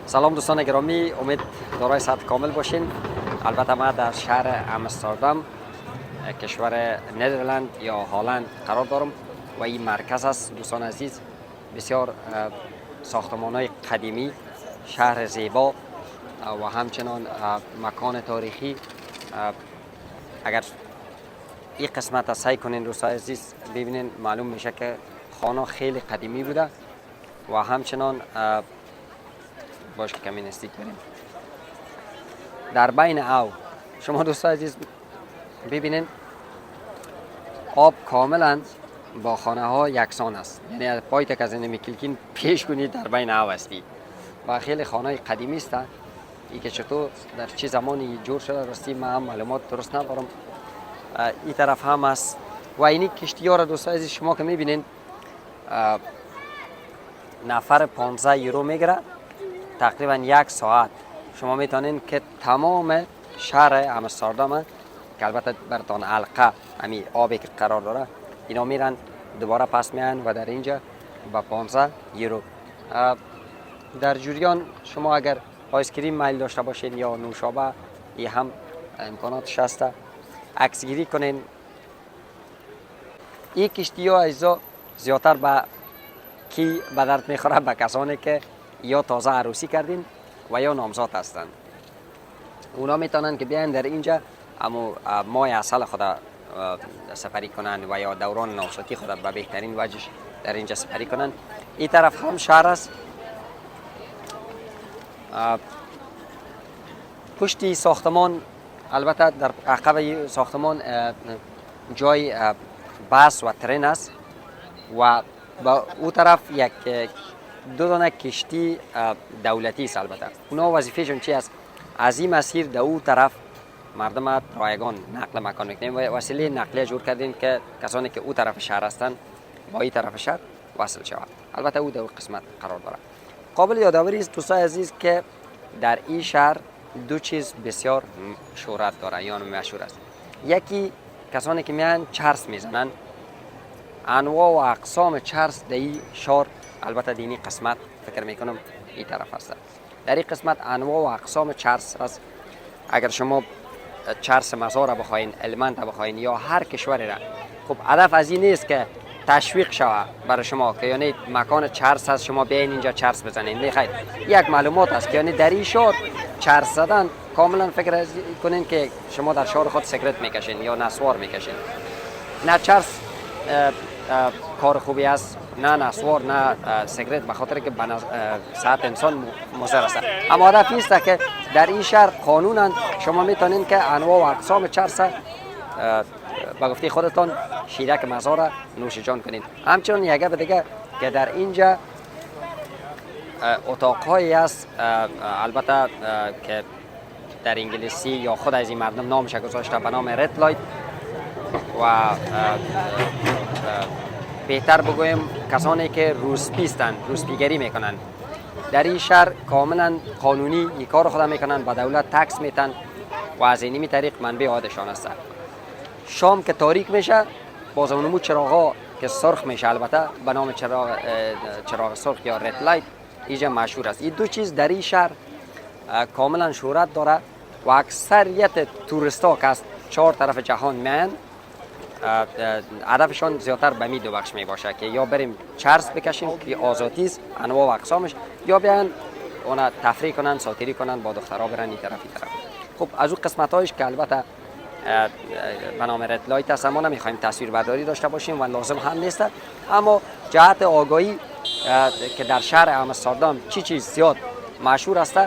سلام دوستان گرامی، امید دارای صحت کامل باشین. البته ما در شهر آمستردام کشور ندرلند یا هلند قرار دارم و این مرکز است. دوستان عزیز، بسیار ساختمان‌های قدیمی، شهر زیبا و همچنان مکان تاریخی. اگر این قسمت را سعی کنین دوستان عزیز ببینین، معلوم میشه که خانه خیلی قدیمی بوده و همچنان باش که کمی نزدیک بریم. در بین او شما دوستان عزیز ببینین آب کاملا با خانه ها یکسان است، یعنی پای تک از این میکلکین پیش کنید در بین او هستی و خیلی خانه قدیمی است. ای که چطور در چه زمانی جور شده راستی من هم معلومات درست ندارم. این طرف هم است و اینی کشتی ها را دوستان عزیز شما که میبینین نفر 15 یورو میگیره، تقریبا 1 ساعت شما میتونین که تمام شهر آمستردام که البته برتان حلقه همین آبی که قرار داره اینا میرن دوباره پس میان و در اینجا با 15 یورو. در جریان شما اگر آیس کریم میل داشته باشین یا نوشابه، این هم امکاناتش هست، عکس گیری کنین. این کشتی ها ایزا زیادتر به کی به درد میخوره؟ به کسانی که یا تازه عروسی کردین و یا نامزاد هستند. اونا میتونن که بیاین در اینجا اما ماه اصل خود سفری کنن و یا دوران نوزادی خود به بهترین وجهش در اینجا سفری کنن. این طرف هم شهر است. پشتی ساختمان البته در عقب ساختمان جای بس و ترین است و با او طرف دو دانه کشتی دولتی است. البته اونا وظیفهشون چی است؟ از این مسیر در او طرف مردم رایگان نقل مکان میکنیم و وسیله نقلیه جور کردیم که کسانی که او طرف شهر هستند با این طرف شهر وصل شود. البته او در قسمت قرار داره. قابل یادآوری است دوستان عزیز که در این شهر دو چیز بسیار شهرت داره یا مشهور است. یکی کسانی که میان چرس میزنن، انواع و اقسام چرس در این شهر، البته دینی قسمت فکر میکنم این طرف هست. در این قسمت انواع و اقسام چرس است. اگر شما چرس مزار بخواین، المنت بخواین یا هر کشوری را، خب هدف از این نیست که تشویق شود برای شما که یعنی مکان چرس هست شما بیاین اینجا چرس بزنین. نه خیر، یک معلومات است که یعنی در این شهر چرس زدن کاملا فکر کنین که شما در شهر خود سیگرت میکشین یا نسوار میکشین. نه چرس کار خوبی است، نه نسوار، نه سیگرت، به خاطر که به صحت انسان مضر است. اما هدف است که در این شهر قانونا شما میتونین که انواع و اقسام چرس به گفته خودتان شیرک مزار نوش جان کنین. همچنین یک گپ دیگه که در اینجا اتاق‌هایی است، البته که در انگلیسی یا خود از این مردم نامش گذاشته به نام رد لایت و بهتر بگویم کسانی که روسپیستند، روسپیگری میکنن. در این شهر کاملا قانونی این کار خود میکنن، به دولت تکس میتن و از اینمی طریق منبع عایدشان است. شام که تاریک میشه باز اونمو چراغا که سرخ میشه، البته به نام چراغ سرخ یا رد لایت اینجا مشهور است. این دو چیز در این شهر کاملا شهرت داره و اکثریت توریستا که از 4 طرف جهان میان هدفشان زیادتر به می دو بخش می باشه که یا بریم چرس بکشیم که آزادی است انواع و اقسامش، یا بیان اونا تفریح کنن، ساتیری کنن، با دخترها برن این طرف این طرف. خب از اون قسمت هایش که البته به نام رد لایت است ما نمیخوایم تصویر برداری داشته باشیم و لازم هم نیست، اما جهت آگاهی که در شهر آمستردام چی چیز زیاد مشهور است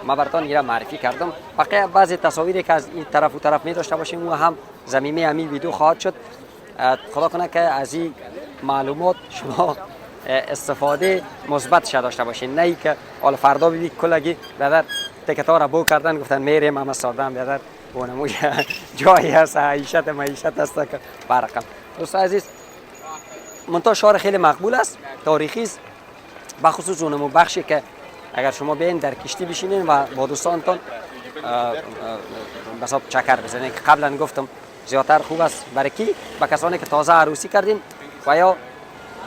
ما براتون اینا معرفی کردم. بقیه بعضی تصاویری که از این طرف و طرف می داشته باشیم و هم زمینه همین ویدیو خواهد شد. خدا کنه که از این معلومات شما استفاده مثبت داشته باشین، نه ای که حالا فردا ببینید کلگی بدر تکتا را بو کردن گفتن میریم آمستردام بدر اونمو جایی هست معیشت هست که برقم. دوستان عزیز، منتها شهر خیلی مقبول است، تاریخی است، بخصوص اونمو بخشی که اگر شما بیاین در کشتی بشینین و با دوستانتون بساب چکر بزنین که قبلا گفتم زیادتر خوب است برای کی؟ با کسانی که تازه عروسی کردین و یا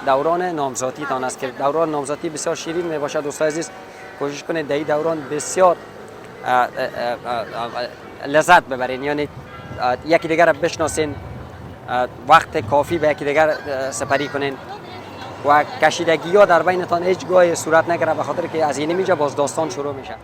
دوران نامزادی تان است که دوران نامزادی بسیار شیرین می باشد دوستان عزیز. کوشش کنید در این دوران بسیار لذت ببرین، یعنی یکی دیگر را بشناسین، وقت کافی به یکی دیگر سپری کنین و کشیدگی ها در بینتان هیچ گاهی صورت نگیره، به خاطر که از این میجا باز داستان شروع میشه.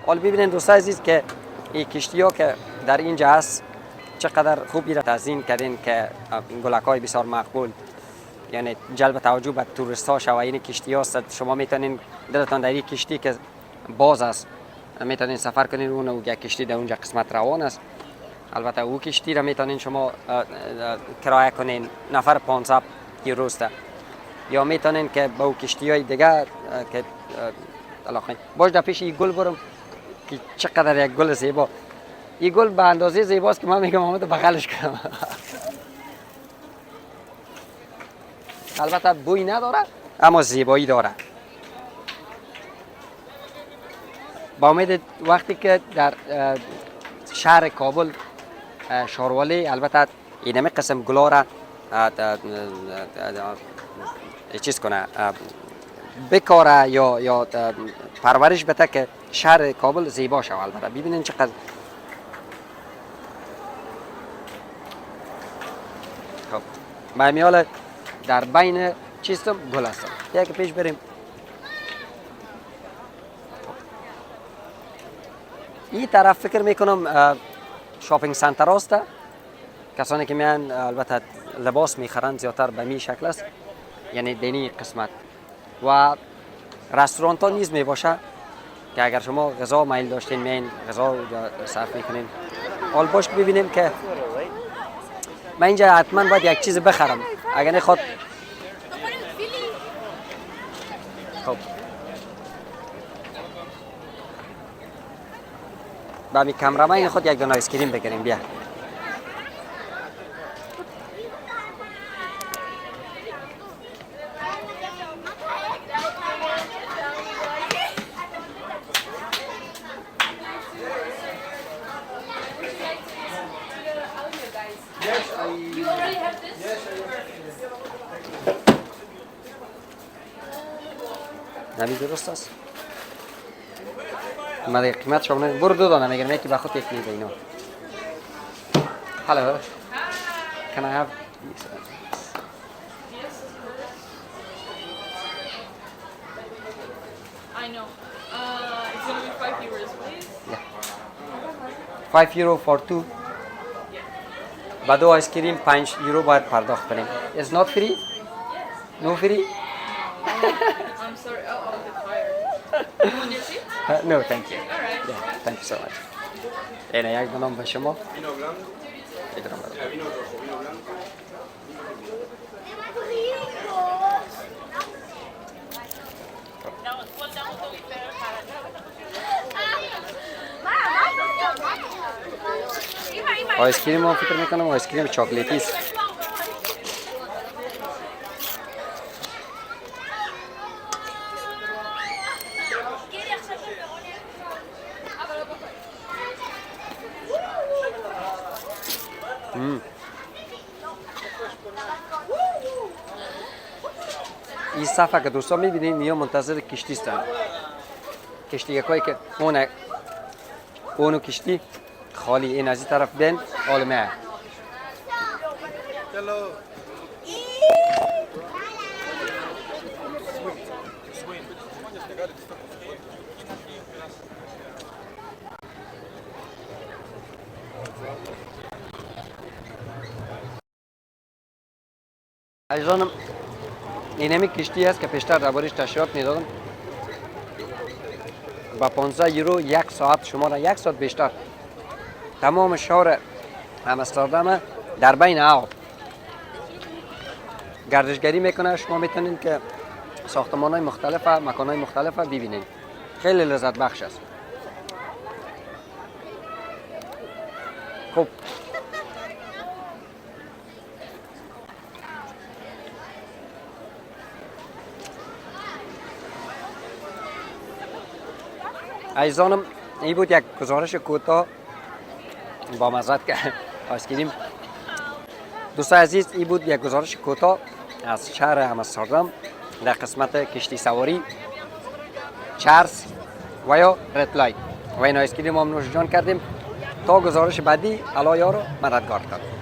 حال ببینید دوستان عزیز که این کشتی ها که در اینجا هست چقدر خوب را تزیین کردین که این گلک های بسیار مقبول، یعنی جلب توجه به توریست ها شوه. این کشتی هاست، شما میتونین دلتان در این کشتی که باز است میتونین سفر کنین، اون یک کشتی در اونجا قسمت روان است. البته او کشتی را میتونین شما کرایه کنین، نفر 500 یورو است، یا میتونین که با او کشتی های دیگه که علاقه باش در پیش این گل برم که چقدر یک گل زیبا. این گل به اندازه زیباست که من میگم آمده بغلش کنم. البته بوی نداره اما زیبایی داره. با امید وقتی که در شهر کابل شاروالی البته اینمی قسم گلا را چیز کنه، بکاره یا پرورش بده که شهر کابل زیبا شود. البته ببینین چقدر خب من میال در بین چیستم گل هستم. یک پیش بریم. این طرف فکر میکنم شاپینگ سنتر هست. کسانی که میان البته لباس میخرند زیادتر به می شکل است، یعنی دینی قسمت. و رستوران ها نیز می باشه که اگر شما غذا میل داشتین میین غذا صرف میکنین. حال باش ببینیم که من اینجا حتما باید یک چیز بخرم اگر نخواد. خب با می کامرامین خود یک دونه آیس کریم بگیریم. بیا نمی درست است. من قیمت شما برو دو دانه میگیرم، یکی به خود یک میده اینو. Hello. Can I have these? I know. It's going to be 5 euros, please. Yeah. 5 euro for two. با دو آیس کریم 5 یورو باید پرداخت کنیم. It's not free? No free? Want your seat? No, thank you. All right. Yeah, thank you so much. اینه یک دونم به شما. یک دونم به شما. آیس کریم هم فکر میکنم آیس کریم چاکلیتی است. این صفحه که دوستان میبینید نیا منتظر کشتی هستند. کشتی یکایی که اونو کشتی خالی این از این طرف بین عالمه. عزیزانم این همی کشتی است که پیشتر دربارش تشریحات میدادم. با 15 یورو یک ساعت شما را یک ساعت بیشتر تمام شهر آمستردام در بین آب گردشگری میکنه. شما میتونید که ساختمان های مختلف مکان های مختلف ببینید. خیلی لذت بخش است. خب عزیزانم این بود یک گزارش کوتاه با معذرت که آیس کریم. دوستان عزیز این بود یک گزارش کوتاه از شهر آمستردام در قسمت کشتی سواری چارلز و یا رد لایت و این آیس کریم هم نوش جان کردیم. تا گزارش بعدی الله یارو مددگار کنه.